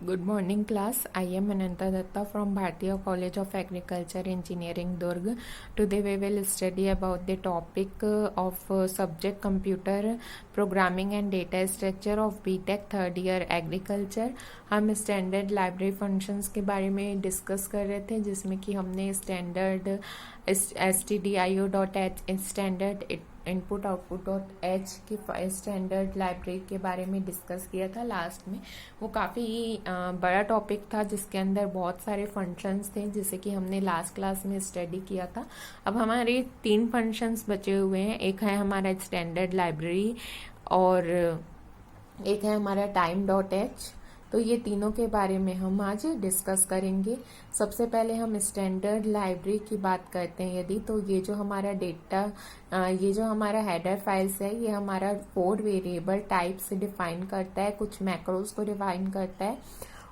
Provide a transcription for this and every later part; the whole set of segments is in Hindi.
Good morning class. I am Ananta Datta from Bharatiya College of Agriculture Engineering Durg. Today we will study about the topic of subject computer programming and data structure of BTech third year agriculture. हम स्टैंडर्ड लाइब्रेरी फंक्शंस के बारे में डिस्कस कर रहे थे जिसमें कि हमने standard stdio.h standard input output dot H की स्टैंडर्ड लाइब्रेरी के बारे में डिस्कस किया था लास्ट में। वो काफ़ी बड़ा टॉपिक था जिसके अंदर बहुत सारे फंक्शंस थे जिसे कि हमने लास्ट क्लास में स्टडी किया था। अब हमारे 3 फंक्शंस बचे हुए हैं। एक है हमारा स्टैंडर्ड लाइब्रेरी और एक है हमारा टाइम डॉट एच। तो ये तीनों के बारे में हम आज डिस्कस करेंगे। सबसे पहले हम स्टैंडर्ड लाइब्रेरी की बात करते हैं यदि तो ये जो हमारा डेटा ये जो हमारा हेडर फाइल्स है ये हमारा 4 वेरिएबल टाइप से डिफाइन करता है, कुछ मैक्रोज को डिफाइन करता है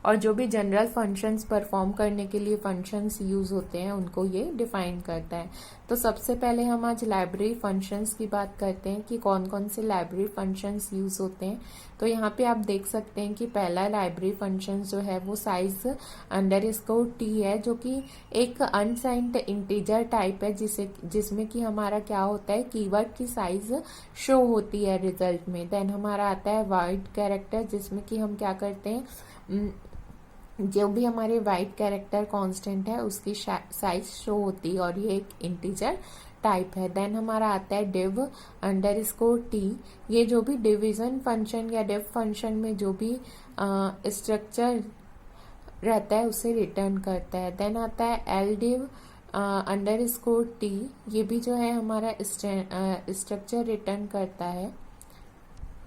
और जो भी जनरल फंक्शंस परफॉर्म करने के लिए फंक्शंस यूज होते हैं उनको ये डिफाइन करता है। तो सबसे पहले हम आज लाइब्रेरी फंक्शंस की बात करते हैं कि कौन कौन से लाइब्रेरी फंक्शंस यूज होते हैं। तो यहाँ पे आप देख सकते हैं कि पहला लाइब्रेरी फंक्शन जो है वो साइज _t है जो कि एक अनसाइंड इंटीजर टाइप है जिसमें कि हमारा क्या होता है, कीवर्ड की साइज शो होती है रिजल्ट में। देन हमारा आता है वाइड कैरेक्टर जिसमें कि हम क्या करते हैं, जो भी हमारे वाइट कैरेक्टर कांस्टेंट है उसकी साइज शो होती है और ये एक इंटीजर टाइप है। देन हमारा आता है div_t, ये जो भी डिवीजन फंक्शन या div फंक्शन में जो भी स्ट्रक्चर रहता है उसे रिटर्न करता है। देन आता है ldiv_t, ये भी जो है हमारा स्ट्रक्चर रिटर्न करता है।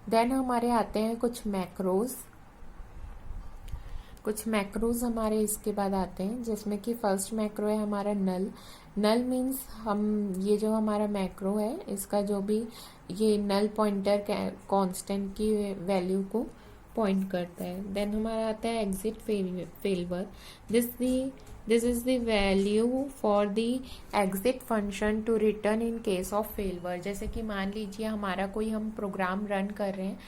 देन हमारे आते हैं कुछ मैक्रोज हमारे इसके बाद आते हैं जिसमें कि फर्स्ट मैक्रो है हमारा नल मीन्स हम ये जो हमारा मैक्रो है इसका जो भी ये नल पॉइंटर कांस्टेंट की वैल्यू को पॉइंट करता है। देन हमारा आता है exit failure, this is the value for the exit function to return in case of failure. जैसे कि मान लीजिए हमारा कोई हम प्रोग्राम रन कर रहे हैं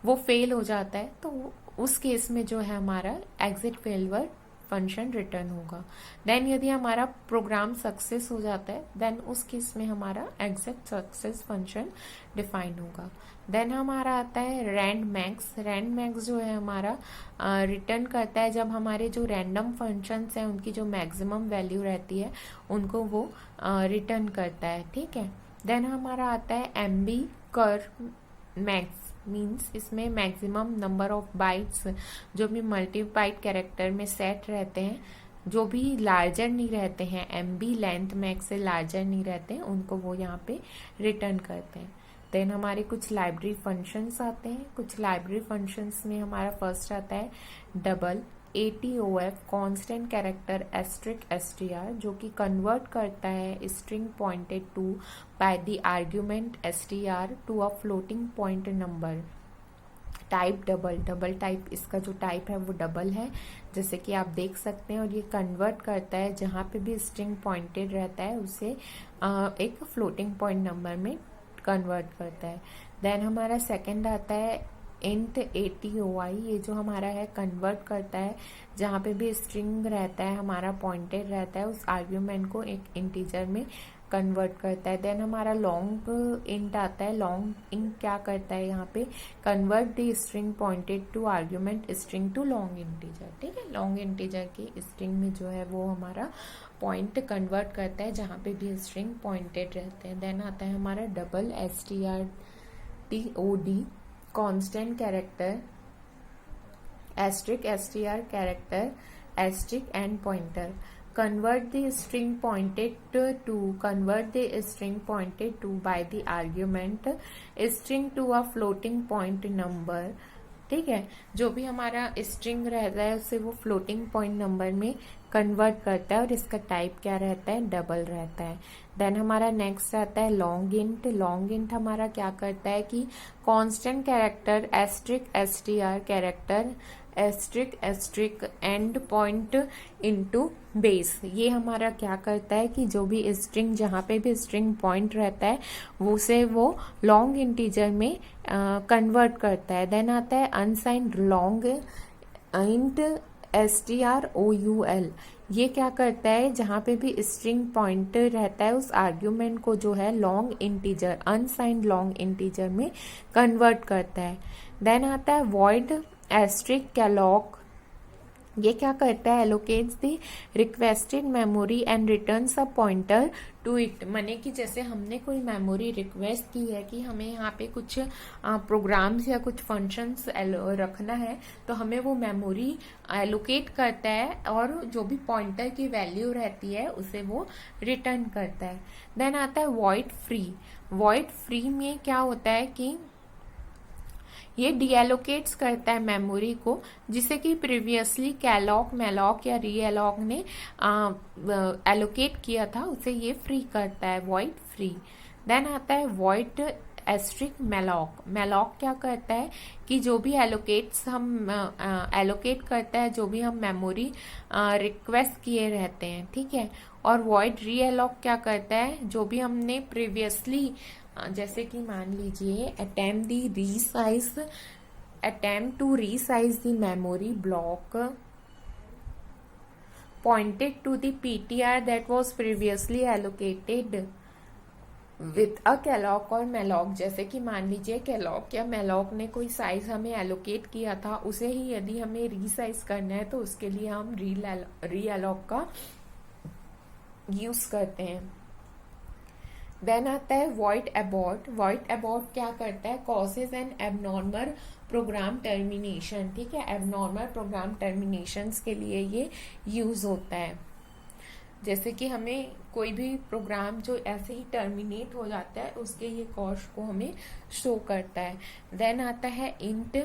वो फेल हो जाता है तो उस केस में जो है हमारा एग्जिट फेलवर फंक्शन रिटर्न होगा। देन यदि हमारा प्रोग्राम सक्सेस हो जाता है देन उस केस में हमारा एग्जिट सक्सेस फंक्शन डिफाइन होगा। देन हमारा आता है रैंड मैक्स जो है हमारा रिटर्न करता है जब हमारे जो रैंडम फंक्शंस हैं उनकी जो मैक्सिमम वैल्यू रहती है उनको वो रिटर्न करता है, ठीक है। देन हमारा आता है MB कर मैक्स मीन्स इसमें मैक्सिमम नंबर ऑफ बाइट्स जो भी मल्टी बाइट कैरेक्टर में सेट रहते हैं जो भी लार्जर नहीं रहते हैं, MB लेंथ मैक्स से लार्जर नहीं रहते हैं, उनको वो यहाँ पे रिटर्न करते हैं। देन हमारे कुछ लाइब्रेरी फंक्शंस आते हैं। कुछ लाइब्रेरी फंक्शंस में हमारा फर्स्ट आता है double ATOF constant character *str जो कि कन्वर्ट करता है string pointed to by the argument str to a floating point number. Type double type, इसका जो टाइप है वो डबल है जैसे कि आप देख सकते हैं और ये कन्वर्ट करता है जहाँ पे भी स्ट्रिंग पॉइंटेड रहता है उसे एक फ्लोटिंग पॉइंट नंबर में कन्वर्ट करता है। देन हमारा सेकंड आता है इंट ATOI, ये जो हमारा है कन्वर्ट करता है जहाँ पे भी स्ट्रिंग रहता है हमारा पॉइंटेड रहता है उस आर्ग्यूमेंट को एक इंटीजर में कन्वर्ट करता है। देन हमारा लॉन्ग इंट आता है। लॉन्ग इंट क्या करता है, यहाँ पे convert the string pointed to argument string to long integer, ठीक है। लॉन्ग इंटीजर की स्ट्रिंग में जो है वो हमारा पॉइंट कन्वर्ट करता है जहाँ पे भी स्ट्रिंग पॉइंटेड रहते हैं। देन आता है हमारा double strtod constant character *str character * and pointer convert the string pointed to by the argument string to a floating point number, ठीक है। जो भी हमारा स्ट्रिंग रहता है उसे वो फ्लोटिंग पॉइंट नंबर में कन्वर्ट करता है और इसका टाइप क्या रहता है, डबल रहता है। देन हमारा नेक्स्ट आता है लॉन्ग इंट हमारा क्या करता है कि constant character *str character * and point into base, ये हमारा क्या करता है कि जो भी स्ट्रिंग जहाँ पे भी स्ट्रिंग पॉइंट रहता है वो लॉन्ग इंटीजर में कन्वर्ट करता है। देन आता है अनसाइंड लॉन्ग इंट strOUL ये क्या करता है, जहाँ पे भी स्ट्रिंग पॉइंटर रहता है उस आर्ग्यूमेंट को जो है long integer, unsigned long integer में कन्वर्ट करता है। देन आता है वॉइड एस्ट्रिक कैलॉग, ये क्या करता है, allocates the requested memory and returns a pointer to it. माने कि जैसे हमने कोई मेमोरी रिक्वेस्ट की है कि हमें यहाँ पे कुछ प्रोग्राम्स या कुछ फंक्शंस रखना है, तो हमें वो मेमोरी एलोकेट करता है और जो भी पॉइंटर की वैल्यू रहती है उसे वो रिटर्न करता है। देन आता है वॉइड फ्री। वॉइड फ्री में क्या होता है कि ये डीएलोकेट्स करता है मेमोरी को, जिसे कि प्रीवियसली कैलॉग, मेलॉक या रीएलॉग ने एलोकेट किया था, उसे ये फ्री करता है, वॉइड फ्री। देन आता है वॉइड एस्ट्रिक मेलॉक। मेलॉक क्या करता है कि जो भी एलोकेट्स हम एलोकेट करता है, जो भी हम मेमोरी रिक्वेस्ट किए रहते हैं, ठीक है। और वॉइड रीएलॉक क्या करता है, जो भी हमने प्रीवियसली जैसे कि मान लीजिए attempt to resize the memory block pointed to the PTR that was previously allocated with a calloc or malloc। जैसे कि मान लीजिए calloc या malloc ने कोई साइज हमें एलोकेट किया था, उसे ही यदि हमें रीसाइज करना है तो उसके लिए हम रीअलोक का यूज करते हैं। देन आता है वॉइड अबॉर्ट। वॉइड अबॉर्ट क्या करता है, causes an abnormal program termination, ठीक है। एबनॉर्मल प्रोग्राम टर्मिनेशंस के लिए ये यूज होता है। जैसे कि हमें कोई भी प्रोग्राम जो ऐसे ही टर्मिनेट हो जाता है, उसके ये कॉज को हमें शो करता है। देन आता है इंट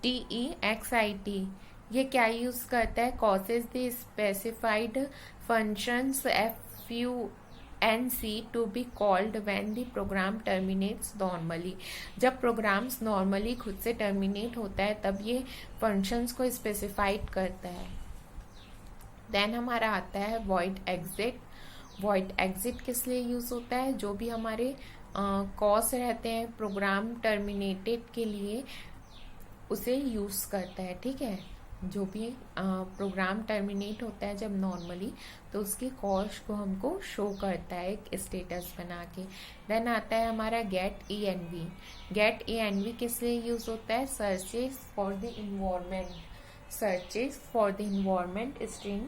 ATEXIT। ये क्या यूज करता है, causes the specified functions FUNC to be called when the program terminates normally। जब प्रोग्राम्स नॉर्मली खुद से टर्मिनेट होता है तब ये फंक्शंस को स्पेसिफाइड करता है। देन हमारा आता है वॉइड एग्जिट। वॉइड एग्जिट किस लिए यूज होता है, जो भी हमारे कॉज रहते हैं प्रोग्राम टर्मिनेटेड के लिए उसे यूज करता है, ठीक है। जो भी प्रोग्राम टर्मिनेट होता है जब नॉर्मली, तो उसकी कॉज को हमको शो करता है एक स्टेटस बना के। देन आता है हमारा गेट ENV। गेट ENV किस लिए यूज होता है, searches for the environment. Searches for the environment string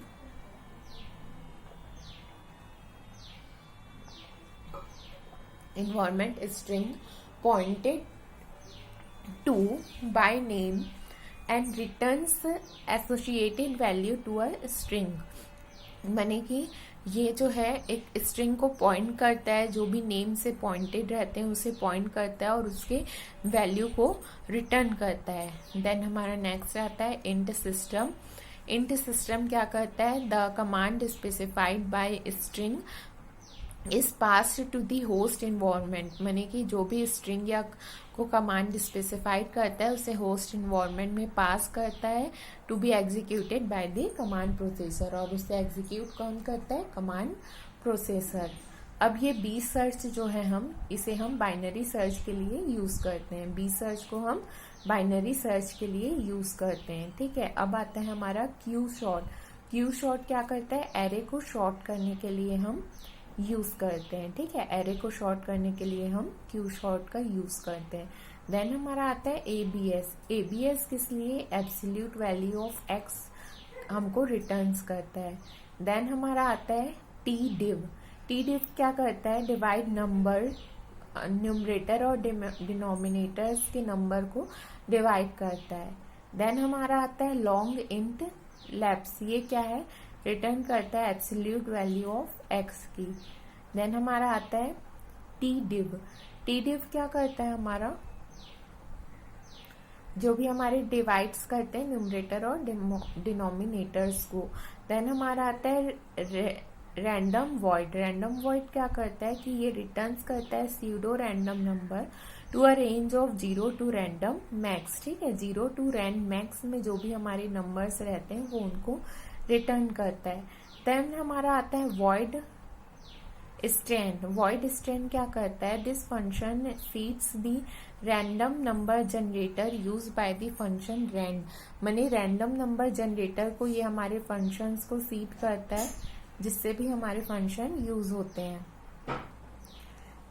pointed to by name and returns associated value to a string। माने कि ये जो है एक स्ट्रिंग को पॉइंट करता है, जो भी नेम से पॉइंटेड रहते हैं उसे पॉइंट करता है और उसके वैल्यू को रिटर्न करता है। देन हमारा नेक्स्ट आता है इंट सिस्टम। इंट सिस्टम क्या करता है, the command specified by string is passed to the host environment. माने कि जो भी स्ट्रिंग या को कमांड स्पेसिफाइड करता है उसे होस्ट इन्वायरमेंट में पास करता है to be executed by the command processor, और उसे एग्जीक्यूट कौन करता है, कमांड प्रोसेसर। अब ये बी सर्च जो है इसे हम बाइनरी सर्च के लिए यूज करते हैं। बी सर्च को हम बाइनरी सर्च के लिए यूज करते हैं, ठीक है। अब आता है हमारा क्यू शॉर्ट। क्यू शॉर्ट क्या करता है, एरे को शॉर्ट करने के लिए हम यूज करते हैं, ठीक है। एरे को शॉर्ट करने के लिए हम क्यू शॉर्ट का यूज करते हैं। देन हमारा आता है ABS। ABS किस लिए, एब्सोल्यूट वैल्यू ऑफ x हमको रिटर्न्स करता है। देन हमारा आता है TDIV। TDIV क्या करता है, डिवाइड नंबर, न्यूमरेटर और डिनोमिनेटर्स के नंबर को डिवाइड करता है। देन हमारा आता है लॉन्ग इंट लैप्स। ये क्या है, रिटर्न करता है एब्सोल्यूट वैल्यू ऑफ x की। देन हमारा आता है TDIV। TDIV क्या करता है, हमारा जो भी हमारे डिवाइड्स करते हैं न्यूमरेटर और डिनोमिनेटर्स को। देन हमारा आता है रैंडम वॉइड। रैंडम वॉइड क्या करता है कि ये रिटर्न्स करता है pseudo random number to a range of 0 to random max, ठीक है। 0 टू रैंड मैक्स में जो भी हमारे नंबर्स रहते हैं वो उनको रिटर्न करता है। देन हमारा आता है वॉइड स्टैंड। वॉइड स्टैंड क्या करता है, this function feeds the random number generator use by the function rand, माने रैंडम नंबर जनरेटर को ये हमारे फंक्शंस को सीड करता है जिससे भी हमारे फंक्शन यूज होते हैं।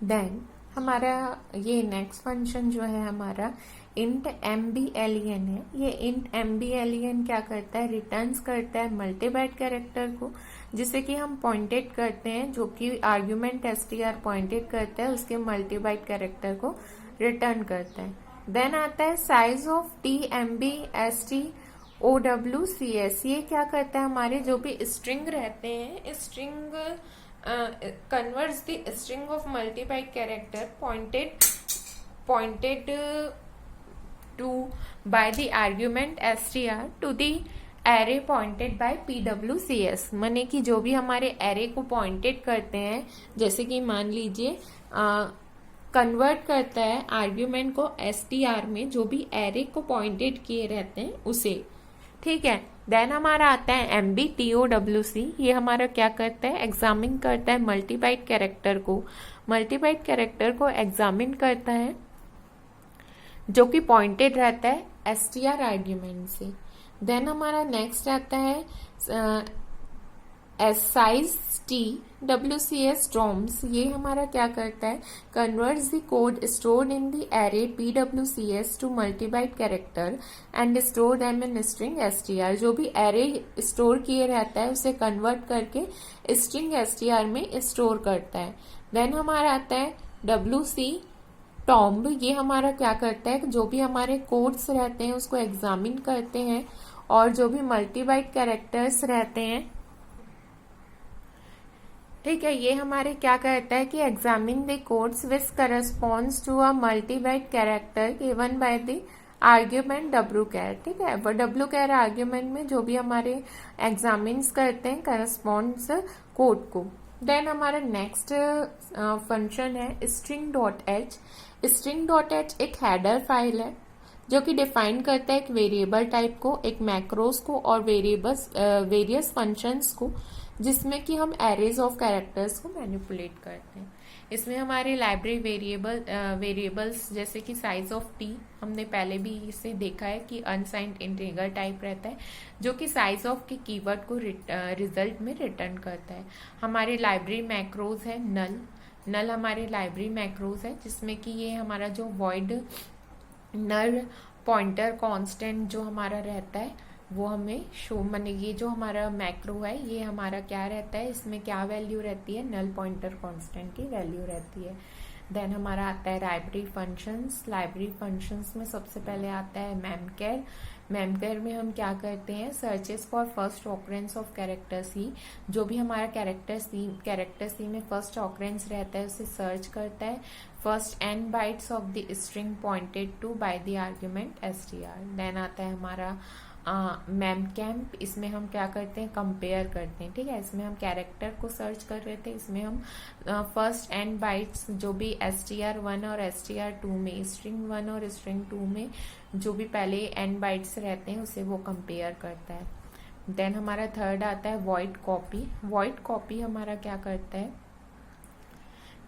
देन हमारा ये नेक्स्ट फंक्शन जो है हमारा इंट mblen है। ये इंट mblen क्या करता है, रिटर्न्स करता है मल्टीबाइट कैरेक्टर को जिसे कि हम पॉइंटेड करते हैं, जो कि आर्ग्यूमेंट str पॉइंटेड करता है उसके मल्टीबाइट कैरेक्टर को रिटर्न करता है। देन आता है size of tmb st owcs। ये क्या करता है, हमारे जो भी स्ट्रिंग रहते हैं, string converts the string of multi-byte character pointed to by the argument str to the array pointed by pwcs। माने कि जो भी हमारे एरे को पॉइंटेड करते हैं, जैसे कि मान लीजिए कन्वर्ट करता है आर्ग्यूमेंट को str में, जो भी एरे को पॉइंटेड किए रहते हैं उसे, ठीक है। देन हमारा आता है mbtowc। ये हमारा क्या करता है, एग्जामिन करता है मल्टीबाइट कैरेक्टर को, मल्टीबाइट कैरेक्टर को एग्जामिन करता है जो कि पॉइंटेड रहता है str आर्ग्यूमेंट से। देन हमारा नेक्स्ट आता है साइज twcs DOMs। ये हमारा क्या करता है, converts the code stored in the array pwcs to multibyte character and store them in string str। जो भी एरे स्टोर किए रहता है उसे कन्वर्ट करके स्ट्रिंग str में स्टोर करता है। देन हमारा आता है wc tomb। ये हमारा क्या करता है, जो भी हमारे कोड्स रहते हैं उसको एग्जामिन करते हैं और जो भी मल्टीबाइट कैरेक्टर्स रहते हैं, ठीक है, ये हमारे क्या कहता है कि examine the codes which corresponds to a multibyte character given by the argument wchar। ठीक है, वो wchar आर्ग्यूमेंट में जो भी हमारे एग्जामिन्स करते हैं करस्पॉन्ड्स कोड को। देन हमारा नेक्स्ट फंक्शन है string.h। string.h एक हेडर फाइल है जो कि डिफाइन करता है एक वेरिएबल टाइप को, एक मैक्रोस को और वेरियस फंक्शंस को, जिसमें कि हम एरेज ऑफ कैरेक्टर्स को मैनिपुलेट करते हैं। इसमें हमारे लाइब्रेरी वेरिएबल्स जैसे कि साइज ऑफ t, हमने पहले भी इसे देखा है कि अनसाइंड इंटीजर टाइप रहता है जो कि साइज ऑफ के कीवर्ड को रिजल्ट में रिटर्न करता है। हमारे लाइब्रेरी मैक्रोज है नल हमारे लाइब्रेरी मैक्रोज है जिसमें कि ये हमारा जो वॉइड नल पॉइंटर कांस्टेंट जो हमारा रहता है वो हमें शो, माने ये जो हमारा मैक्रो है ये हमारा क्या रहता है, इसमें क्या वैल्यू रहती है, नल पॉइंटर कांस्टेंट की वैल्यू रहती है। देन हमारा आता है लाइब्रेरी फंक्शंस। लाइब्रेरी फंक्शंस में सबसे पहले आता है memchar में हम क्या करते हैं, searches for first occurrence of character c. जो भी हमारा कैरेक्टर सी में फर्स्ट ऑकरेंस रहता है उसे सर्च करता है first n bytes of the string pointed to by the argument str। Then आता है हमारा memcamp। इसमें हम क्या करते हैं, कंपेयर करते हैं, ठीक है। इसमें हम कैरेक्टर को सर्च कर रहे थे, इसमें हम फर्स्ट n बाइट्स जो भी str1 और str2 में, स्ट्रिंग 1 और स्ट्रिंग 2 में जो भी पहले n बाइट्स रहते हैं उसे वो कंपेयर करता है। देन हमारा थर्ड आता है void copy। void copy हमारा क्या करता है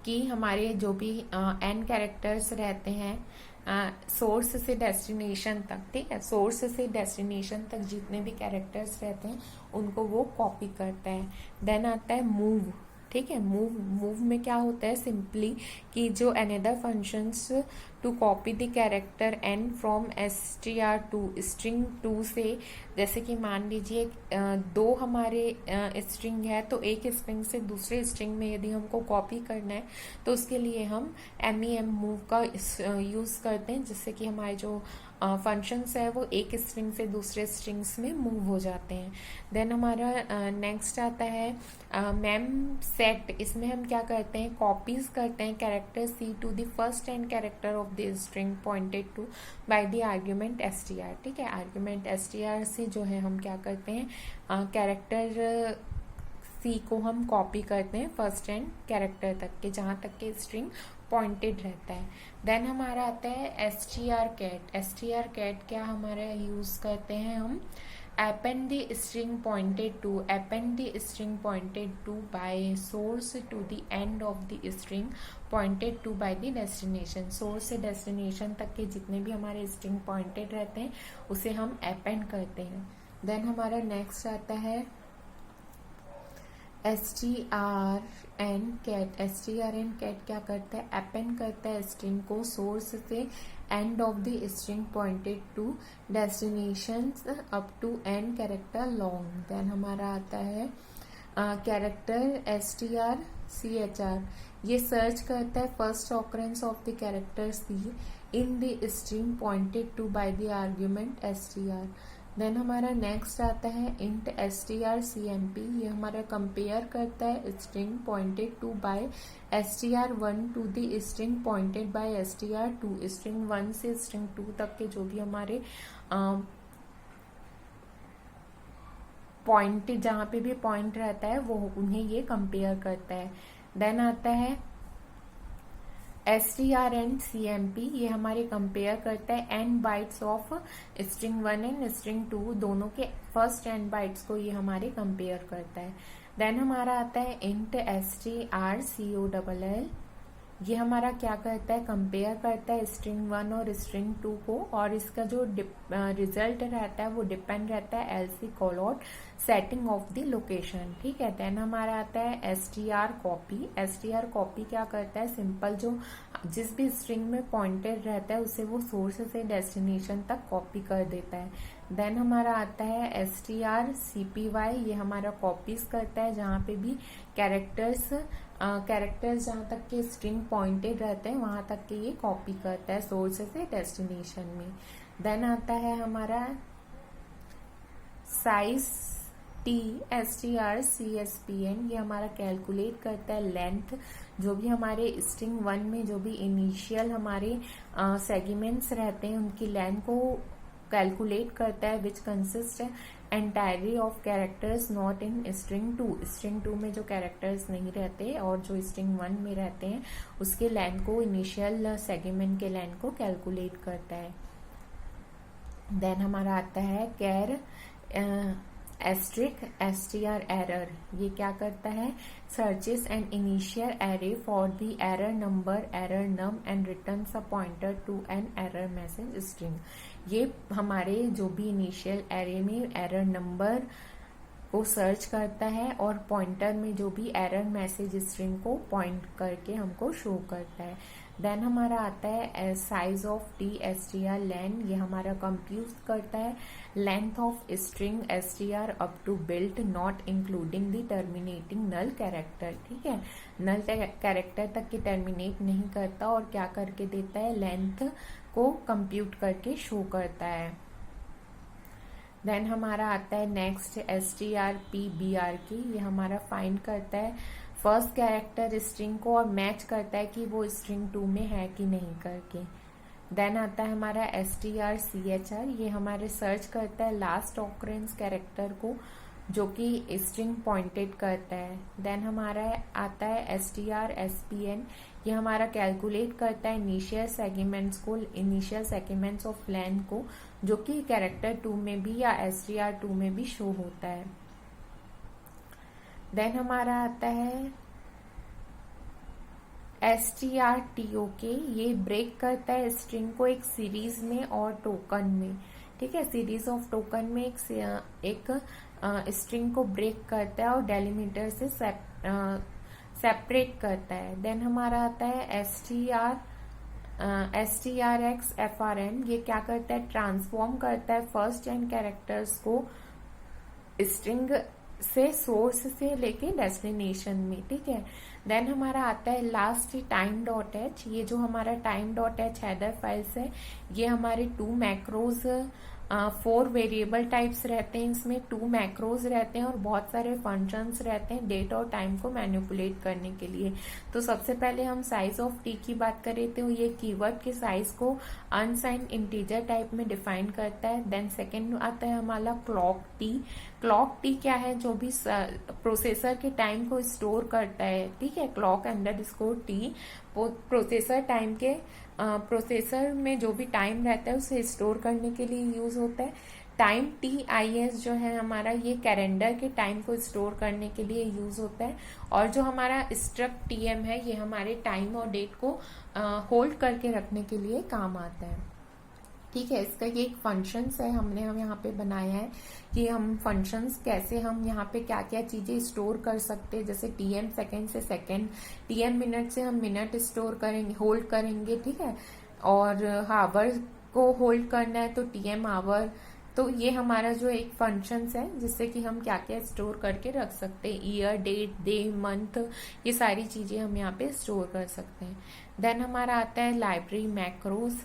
कि हमारे जो भी n कैरेक्टर्स रहते हैं सोर्स से डेस्टिनेशन तक, ठीक है, सोर्स से डेस्टिनेशन तक जितने भी कैरेक्टर्स रहते हैं उनको वो कॉपी करता है। देन आता है मूव, ठीक है। मूव में क्या होता है, सिंपली कि जो another functions to copy the character n from str to string 2 से, जैसे कि मान लीजिए दो हमारे स्ट्रिंग है तो एक स्ट्रिंग से दूसरे स्ट्रिंग में यदि हमको कॉपी करना है तो उसके लिए हम mem मूव का यूज करते हैं, जिससे कि हमारे जो फंक्शंस है वो एक स्ट्रिंग से दूसरे स्ट्रिंग्स में मूव हो जाते हैं। देन हमारा नेक्स्ट आता है मेम सेट। इसमें हम क्या करते हैं, कॉपीज करते हैं character c to the first n character of the string pointed to by the argument str, ठीक है। आर्ग्यूमेंट str से जो है हम क्या करते हैं, कैरेक्टर सी को हम कॉपी करते हैं फर्स्ट n कैरेक्टर तक के, जहां तक के स्ट्रिंग पॉइंटेड रहता है। देन हमारा आता है strcat। strcat क्या हमारा यूज करते हैं हम, append the string pointed to by source to the end of the string pointed to by the destination। Source से डेस्टिनेशन तक के जितने भी हमारे स्ट्रिंग पॉइंटेड रहते हैं उसे हम अपेंड करते हैं। देन हमारा नेक्स्ट आता है strncat। strncat क्या करता है, अपेंड करता है स्ट्रिंग को सोर्स से end of the string pointed to destination up to n character long. Then हमारा आता है कैरेक्टर strchr। ये सर्च करता है first occurrence of the character c in the string pointed to by the argument str। Then हमारा नेक्स्ट आता है इंट strcmp। ये हमारा कंपेयर करता है string pointed to by str1 to the string pointed by str2। String 1 से स्ट्रिंग 2 तक के जो भी हमारे पॉइंट, जहाँ पे भी पॉइंट रहता है वो उन्हें ये कंपेयर करता है। देन आता है strncmp। ये हमारे कंपेयर करता है n bytes of string 1 and string 2, दोनों के फर्स्ट एन बाइट्स को ये हमारे कंपेयर करता है। देन हमारा आता है इंट strcoll। ये हमारा क्या करता है, कंपेयर करता है स्ट्रिंग 1 और स्ट्रिंग 2 को, और इसका जो रिजल्ट रहता है वो डिपेंड रहता है LC callout setting of the location. ठीक है। देन हमारा आता है strcopy। strcopy क्या करता है, सिंपल जो जिस भी स्ट्रिंग में पॉइंटेड रहता है उसे वो सोर्स से डेस्टिनेशन तक कॉपी कर देता है। देन हमारा आता है strcpy। ये हमारा कॉपीज करता है जहाँ पे भी कैरेक्टर्स जहाँ तक के स्ट्रिंग पॉइंटेड रहते हैं वहां तक के ये कॉपी करता है सोर्स से डेस्टिनेशन में। देन आता है हमारा साइज टी strcspn। ये हमारा कैलकुलेट करता है लेंथ, जो भी हमारे स्ट्रिंग 1 में जो भी इनिशियल हमारे सेगमेंट्स रहते हैं उनकी लेंथ को कैलकुलेट करता है, which consist entirely of characters not in string 2। String 2 में जो कैरेक्टर्स नहीं रहते और जो स्ट्रिंग 1 में रहते हैं उसके लेंथ को, इनिशियल सेगमेंट के लेंथ को कैलकुलेट करता है। देन हमारा आता है कैर str एरर। ये क्या करता है, searches an initial array for the error number error num and returns a pointer to an error message string. ये हमारे जो भी इनिशियल एरे में एरर नंबर को सर्च करता है और पॉइंटर में जो भी एरर मैसेज स्ट्रिंग को पॉइंट करके हमको शो करता है। देन हमारा आता है size of t str len. ये हमारा कंप्यूट करता है length of string str up to but not including the terminating null character. ठीक है, नल कैरेक्टर तक के टर्मिनेट नहीं करता और क्या करके देता है, लेंथ को कंप्यूट करके शो करता है। देन हमारा आता है नेक्स्ट strpbrk। ये हमारा फाइंड करता है फर्स्ट कैरेक्टर स्ट्रिंग को और मैच करता है कि वो स्ट्रिंग 2 में है कि नहीं करके। देन आता है हमारा strchr। ये हमारे सर्च करता है लास्ट ऑकरेंस कैरेक्टर को जो कि स्ट्रिंग पॉइंटेड करता है। देन हमारा आता है strspn। ये हमारा कैलकुलेट करता है इनिशियल सेगमेंट्स को, इनिशियल सेगमेंट्स ऑफ लेंथ को, जो कि कैरेक्टर 2 में भी या str2 में भी शो होता है। देन हमारा आता है strtok। ये ब्रेक करता है स्ट्रिंग को एक सीरीज में और टोकन में। ठीक है, सीरीज ऑफ टोकन में एक स्ट्रिंग को ब्रेक करता है और डेलिमीटर से सेपरेट करता है। देन हमारा आता है strxfrn। ये क्या करता है, ट्रांसफॉर्म करता है फर्स्ट एन कैरेक्टर्स को स्ट्रिंग से सोर्स से लेके डेस्टिनेशन में। ठीक है। देन हमारा आता है लास्ट time.h। ये जो हमारा time.h हेडर फाइल्स है, ये हमारे 2 मैक्रोज 4 वेरिएबल टाइप्स रहते हैं, इसमें 2 मैक्रोज रहते हैं और बहुत सारे फंक्शंस रहते हैं डेट और टाइम को मैनिपुलेट करने के लिए। तो सबसे पहले हम साइज ऑफ टी की बात करें तो ये कीवर्ड के साइज को अनसाइंड इंटीजर टाइप में डिफाइन करता है। देन सेकेंड आता है हमारा क्लॉक टी। क्लॉक टी क्या है, जो भी प्रोसेसर के टाइम को स्टोर करता है। ठीक है, clock underscore T processor time के प्रोसेसर में जो भी टाइम रहता है उसे स्टोर करने के लिए यूज होता है। टाइम TIS जो है हमारा, ये कैलेंडर के टाइम को स्टोर करने के लिए यूज होता है। और जो हमारा स्ट्रक्ट TM है, ये हमारे टाइम और डेट को होल्ड करके रखने के लिए काम आता है। ठीक है, इसका ये एक फंक्शंस है, हम यहाँ पे बनाया है कि हम फंक्शंस कैसे हम यहाँ पे क्या क्या चीजें स्टोर कर सकते हैं। जैसे TM सेकंड से सेकंड, TM मिनट से हम मिनट स्टोर करेंगे, होल्ड करेंगे। ठीक है, और हावर को होल्ड करना है तो TM आवर। तो ये हमारा जो एक फंक्शंस है जिससे कि हम क्या क्या स्टोर करके रख सकते हैं, ईयर, डेट, डे, मंथ, ये सारी चीजें हम यहाँ पे स्टोर कर सकते हैं। देन हमारा आता है लाइब्रेरी मैक्रोज।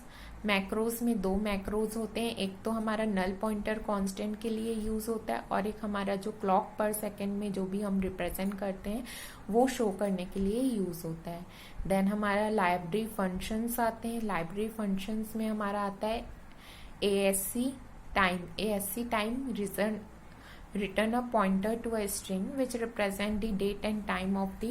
मैक्रोज में दो मैक्रोज होते हैं, एक तो हमारा नल पॉइंटर कांस्टेंट के लिए यूज होता है और एक हमारा जो क्लॉक पर सेकंड में जो भी हम रिप्रेजेंट करते हैं वो शो करने के लिए यूज होता है। देन हमारा लाइब्रेरी फंक्शंस आते हैं। लाइब्रेरी फंक्शंस में हमारा आता है ASC time. ASC time return a pointer to a string which represent the date and time of the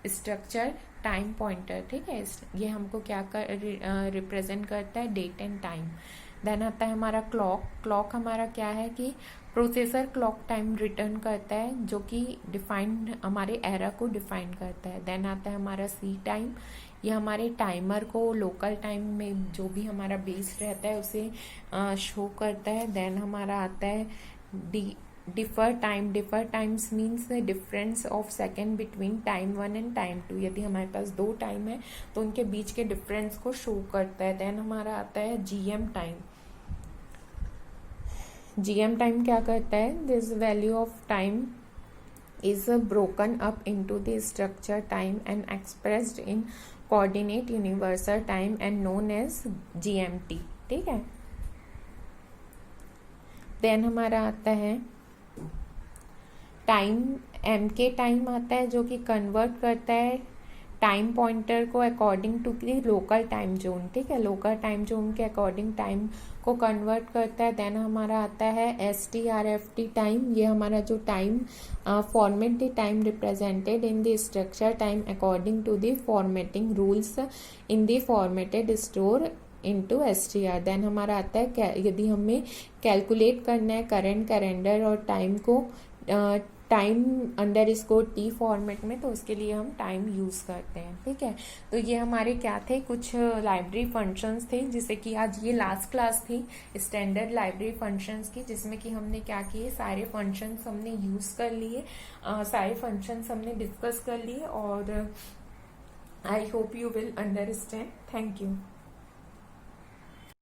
structure time pointer। ठीक है, ये हमको क्या रिप्रेजेंट करता है, डेट एंड टाइम। देन आता है हमारा क्लॉक। क्लॉक हमारा क्या है कि प्रोसेसर क्लॉक टाइम रिटर्न करता है जो कि डिफाइंड हमारे एरा को डिफाइन करता है। देन आता है हमारा C टाइम। ये हमारे टाइमर को लोकल टाइम में जो भी हमारा बेस रहता है उसे शो करता है। देन हमारा आता है differ time. Differ times means the difference of second between time 1 and time 2। यदि हमारे पास दो टाइम है तो उनके बीच के डिफरेंस को शो करता है। देन हमारा आता है GM टाइम। GM टाइम क्या करता है, this value of time is broken up into the structure time and expressed in coordinate universal time and known as GMT। ठीक है, देन हमारा आता है टाइम। MK टाइम आता है जो कि कन्वर्ट करता है टाइम पॉइंटर को according to the local time zone. ठीक है, लोकल टाइम जोन के अकॉर्डिंग टाइम को कन्वर्ट करता है। देन हमारा आता है STRFT टाइम। ये हमारा जो time format the time represented in the structure time according to the formatting rules in the formatted store into STR। Then हमारा आता है यदि हमें कैलकुलेट करना है करंट कैलेंडर और टाइम को टाइम अंडर इसको T फॉर्मेट में, तो उसके लिए हम टाइम यूज करते हैं। ठीक है, तो ये हमारे क्या थे, कुछ लाइब्रेरी फंक्शंस थे, जिससे कि आज ये लास्ट क्लास थी स्टैंडर्ड लाइब्रेरी फंक्शंस की, जिसमें कि हमने क्या किए, सारे फंक्शंस हमने यूज कर लिए, सारे फंक्शंस हमने डिस्कस कर लिए। और I hope you will understand. Thank you.